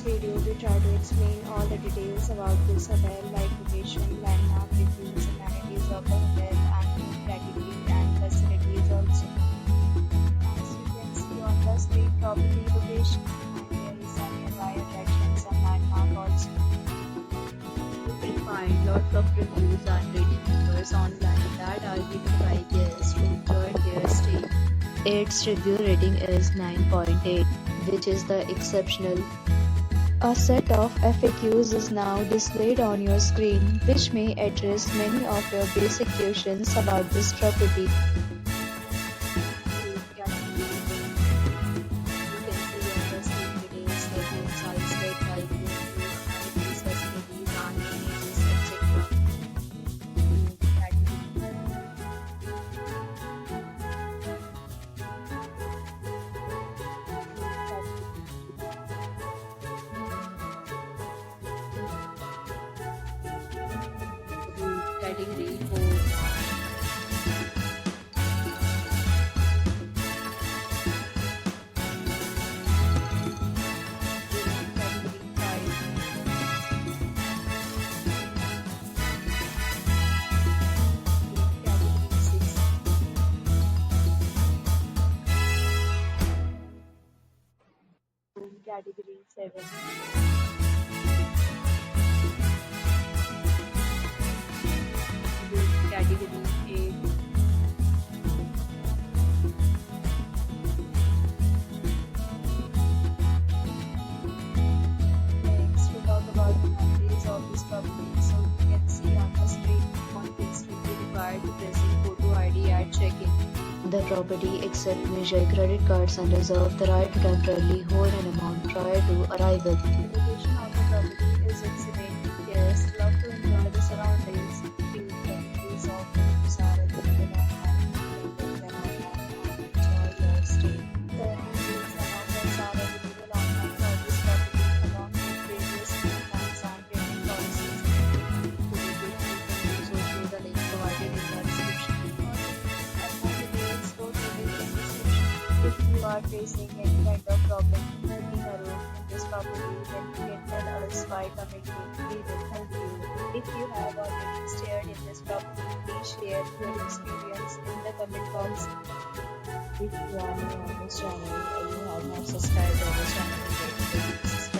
video, we try to explain all the details about this hotel, like location, landmark, reviews, amenities of the hotel, and food category and facilities also. As you can see on the screen, property location, and there is some nearby attractions and landmark also. You will find lots of reviews and rating numbers online that are given by guests who enjoyed their stay. Its review rating is 9.8, which is the exceptional. A set of FAQs is now displayed on your screen, which may address many of your basic questions about this property. You can see on the screen details like room size, bed type, room view, amenities, facilities, and images, etc. Category 4. Category 5. Category 6. Category 7. Category 8. Next, we talk about the amenities of this property. So you can see on the screen, one is to be required to present photo ID at check-in. The property accepts major credit cards and reserves the right to temporarily hold an amount prior to arrival. The location of the property is excellent. Guests love to enjoy the surroundings. Few amenities of rooms are available online. Make them online and enjoy your stay. The amenities and offers are available online for this property along with various plans and payment policies. To read it, you can use or through the link provided in the description. If you are facing any kind of problem booking a room in this property, then you can tell us by commenting. We will help you. If you have already stayed in this property, please share your experience in the comment box. If you are new on this channel or you have not subscribed our channel yet, then subscribe.